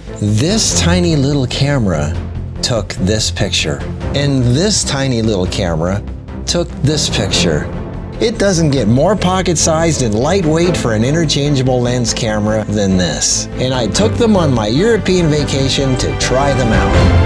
This tiny little camera took this picture, and this tiny little camera took this picture. It doesn't get more pocket-sized and lightweight for an interchangeable lens camera than this. And I took them on my European vacation to try them out.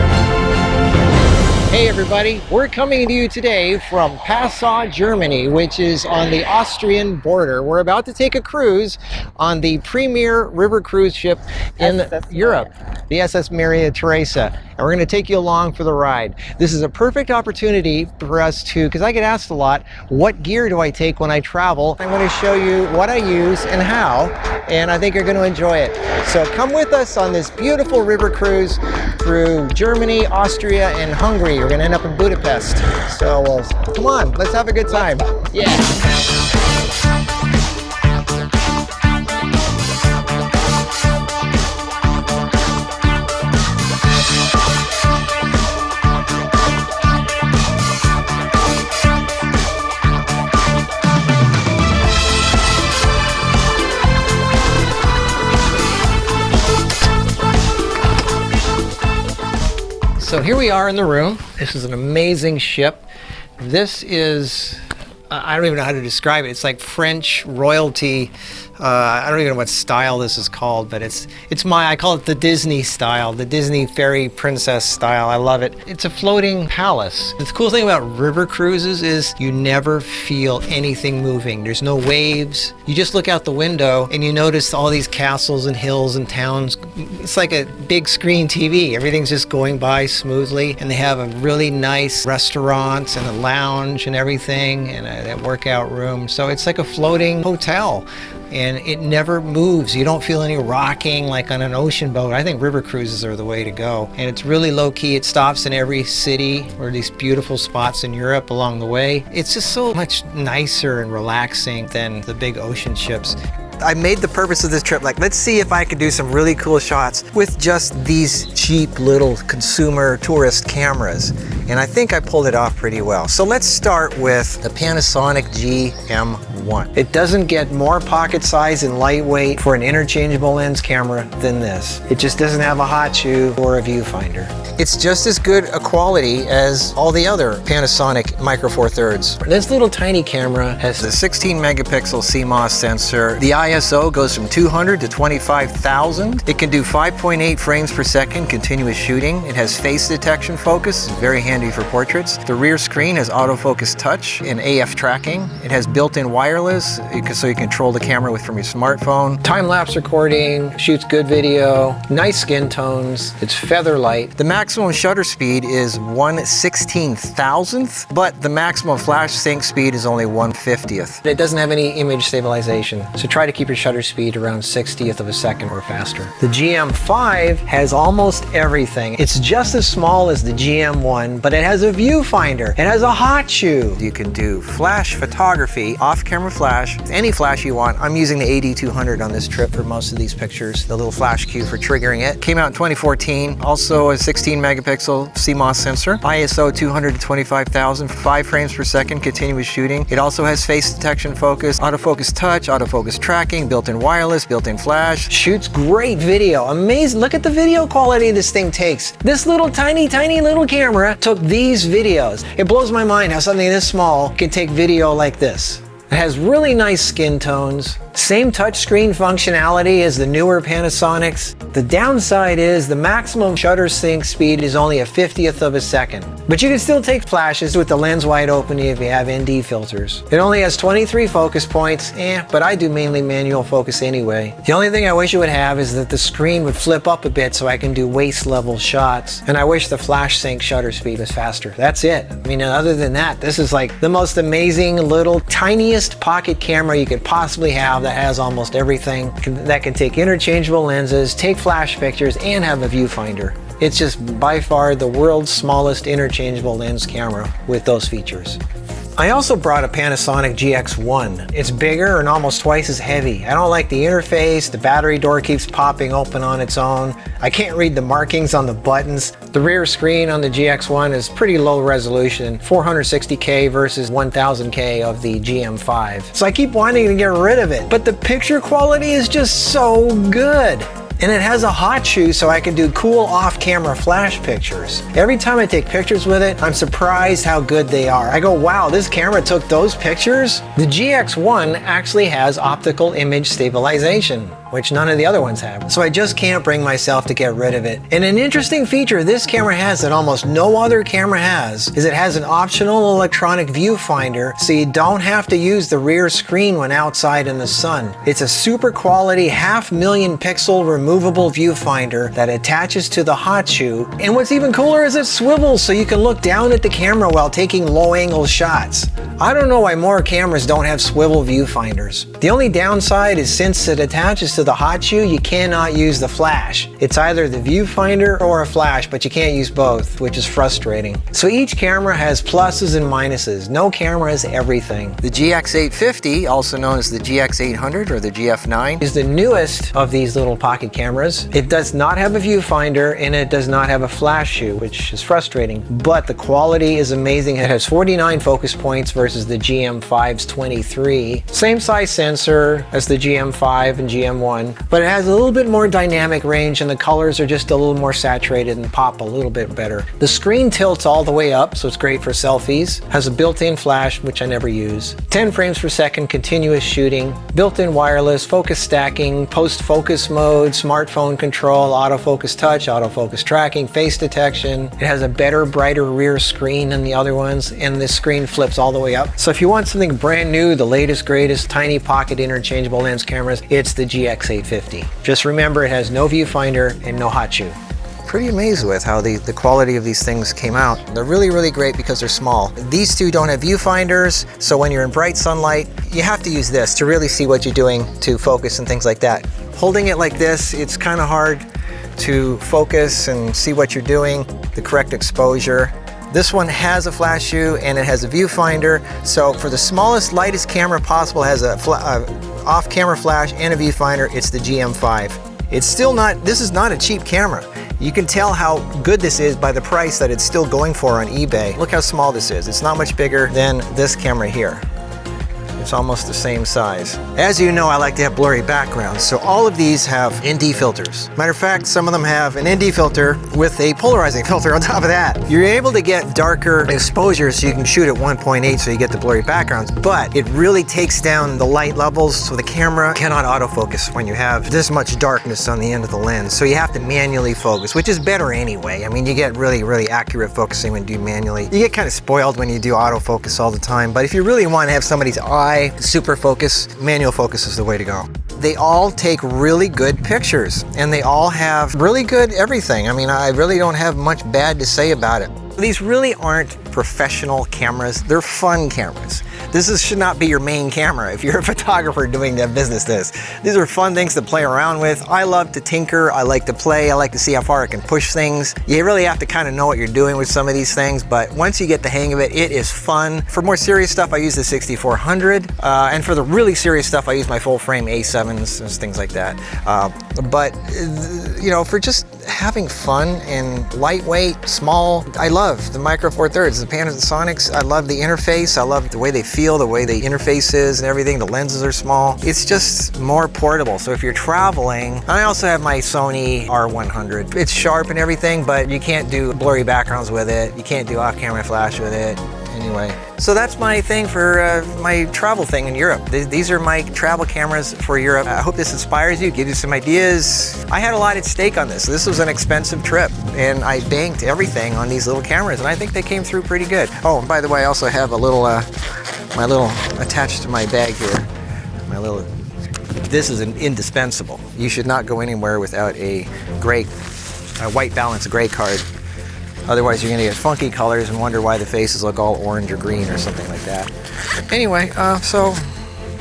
Hey everybody, we're coming to you today from Passau, Germany, which is on the Austrian border. We're about to take a cruise on the premier river cruise ship in Europe, the SS Maria Teresa. And we're going to take you along for the ride. This is a perfect opportunity for us to, because I get asked a lot, what gear do I take when I travel? I'm going to show you what I use and how, and I think you're going to enjoy it. So come with us on this beautiful river cruise through Germany, Austria, and Hungary. We're going to end up in Budapest. So come on, let's have a good time. Yeah. So here we are in the room. This is an amazing ship. This is, I don't even know how to describe it. It's like French royalty. I don't even know what style this is called, but I call it the Disney style, the Disney fairy princess style. I love it. It's a floating palace. The cool thing about river cruises is you never feel anything moving. There's no waves. You just look out the window and you notice all these castles and hills and towns. It's like a big screen TV. Everything's just going by smoothly, and they have a really nice restaurant and a lounge and everything, and a workout room. So it's like a floating hotel. And it never moves. You don't feel any rocking like on an ocean boat. I think river cruises are the way to go. And it's really low key. It stops in every city or these beautiful spots in Europe along the way. It's just so much nicer and relaxing than the big ocean ships. I made the purpose of this trip, like, let's see if I could do some really cool shots with just these cheap little consumer tourist cameras. And I think I pulled it off pretty well. So let's start with the Panasonic GM1. It doesn't get more pocket size and lightweight for an interchangeable lens camera than this. It just doesn't have a hot shoe or a viewfinder. It's just as good a quality as all the other Panasonic Micro Four Thirds. This little tiny camera has a 16 megapixel CMOS sensor. The ISO goes from 200 to 25,000. It can do 5.8 frames per second continuous shooting. It has face detection focus, very handy for portraits. The rear screen has autofocus touch and AF tracking. It has built-in wireless, so you control the camera from your smartphone. Time-lapse recording, shoots good video, nice skin tones. It's feather light. The maximum shutter speed is 1/16,000th, but the maximum flash sync speed is only 1/50th. It doesn't have any image stabilization, so try to keep your shutter speed around 60th of a second or faster. The GM5 has almost everything. It's just as small as the GM1, but it has a viewfinder. It has a hot shoe. You can do flash photography, off-camera flash, any flash you want. I'm using the AD200 on this trip for most of these pictures, the little flash cue for triggering it. Came out in 2014, also a 16 megapixel CMOS sensor, ISO 200 to 25,000, 5 frames per second continuous shooting. It also has face detection focus, autofocus touch, autofocus tracking, built-in wireless, built-in flash. Shoots great video. Amazing. Look at the video quality this thing takes. This little tiny little camera took these videos. It blows my mind how something this small can take video like this. It has really nice skin tones. Same touchscreen functionality as the newer Panasonics. The downside is the maximum shutter sync speed is only 1/50th of a second. But you can still take flashes with the lens wide open if you have ND filters. It only has 23 focus points, but I do mainly manual focus anyway. The only thing I wish it would have is that the screen would flip up a bit so I can do waist level shots. And I wish the flash sync shutter speed was faster. That's it. I mean, other than that, this is like the most amazing little tiniest pocket camera you could possibly have that has almost everything, that can take interchangeable lenses, take flash pictures, and have a viewfinder. It's just by far the world's smallest interchangeable lens camera with those features. I also brought a Panasonic GX1. It's bigger and almost twice as heavy. I don't like the interface. The battery door keeps popping open on its own. I can't read the markings on the buttons. The rear screen on the GX1 is pretty low resolution, 460K versus 1000K of the GM5. So I keep wanting to get rid of it, but the picture quality is just so good. And it has a hot shoe so I can do cool off-camera flash pictures. Every time I take pictures with it, I'm surprised how good they are. I go, wow, this camera took those pictures? The GX1 actually has optical image stabilization, which none of the other ones have. So I just can't bring myself to get rid of it. And an interesting feature this camera has that almost no other camera has is it has an optional electronic viewfinder, so you don't have to use the rear screen when outside in the sun. It's a super quality 500,000 pixel removable viewfinder that attaches to the hot shoe. And what's even cooler is it swivels so you can look down at the camera while taking low angle shots. I don't know why more cameras don't have swivel viewfinders. The only downside is since it attaches to the hot shoe, you cannot use the flash. It's either the viewfinder or a flash, but you can't use both, which is frustrating. So each camera has pluses and minuses. No camera has everything. The GX850, also known as the GX800 or the GF9, is the newest of these little pocket cameras. It does not have a viewfinder and it does not have a flash shoe, which is frustrating, but the quality is amazing. It has 49 focus points versus the GM5's 23. Same size sensor as the GM5 and GM1, but it has a little bit more dynamic range and the colors are just a little more saturated and pop a little bit better. The screen tilts all the way up, so it's great for selfies. Has a built-in flash, which I never use. 10 frames per second continuous shooting, built-in wireless, focus stacking, post-focus mode, smartphone control, autofocus touch, autofocus tracking, face detection. It has a better, brighter rear screen than the other ones, and this screen flips all the way up. So if you want something brand new, the latest, greatest, tiny pocket interchangeable lens cameras, it's the GX850. Just remember it has no viewfinder and no hot shoe. Pretty amazed with how the quality of these things came out. They're really, really great because they're small. These two don't have viewfinders, so when you're in bright sunlight, you have to use this to really see what you're doing to focus and things like that. Holding it like this, it's kind of hard to focus and see what you're doing, the correct exposure. This one has a flash shoe and it has a viewfinder, so for the smallest, lightest camera possible, it has a off-camera flash and a viewfinder. It's the GM5. It's still not, this is not a cheap camera. You can tell how good this is by the price that it's still going for on eBay. Look how small this is. It's not much bigger than this camera here. It's almost the same size. As you know, I like to have blurry backgrounds, so all of these have ND filters. Matter of fact, some of them have an ND filter with a polarizing filter on top of that. You're able to get darker exposure so you can shoot at 1.8 so you get the blurry backgrounds, but it really takes down the light levels so the camera cannot autofocus when you have this much darkness on the end of the lens. So you have to manually focus, which is better anyway. I mean, you get really, really accurate focusing when you do manually. You get kind of spoiled when you do autofocus all the time, but if you really want to have somebody's eye super focus, manual focus is the way to go. They all take really good pictures and they all have really good everything. I mean, I really don't have much bad to say about it. These really aren't professional cameras. They're fun cameras. This should not be your main camera if you're a photographer doing that business this. These are fun things to play around with. I love to tinker, I like to play, I like to see how far I can push things. You really have to kind of know what you're doing with some of these things, but once you get the hang of it, it is fun. For more serious stuff, I use the 6400, and for the really serious stuff, I use my full frame A7s and things like that. But you know, for just having fun and lightweight, small, I love the Micro Four Thirds, the Panasonics. I love the interface. I love the way they feel, the way the interface is and everything. The lenses are small. It's just more portable. So if you're traveling, and I also have my Sony R100. It's sharp and everything, but you can't do blurry backgrounds with it. You can't do off-camera flash with it. Anyway, so that's my thing for my travel thing in Europe. These are my travel cameras for Europe. I hope this inspires you, gives you some ideas. I had a lot at stake on this. This was an expensive trip and I banked everything on these little cameras and I think they came through pretty good. Oh, and by the way, I also have a little, my little attached to my bag here, my little, this is an indispensable. You should not go anywhere without a white balance gray card. Otherwise, you're gonna get funky colors and wonder why the faces look all orange or green or something like that. Anyway, so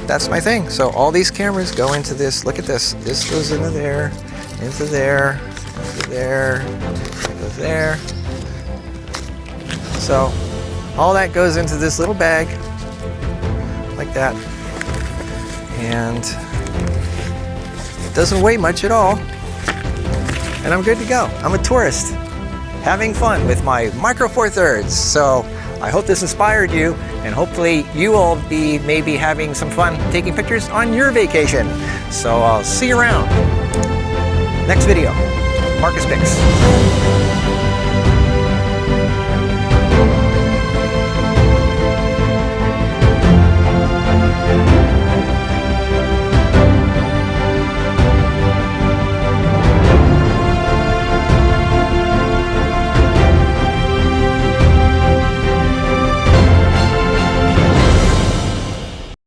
that's my thing. So all these cameras go into this. Look at this. This goes into there, into there, into there, goes there. So all that goes into this little bag, like that. And it doesn't weigh much at all. And I'm good to go. I'm a tourist, having fun with my Micro Four Thirds. So I hope this inspired you and hopefully you will be maybe having some fun taking pictures on your vacation. So I'll see you around. Next video, Marcus Picks.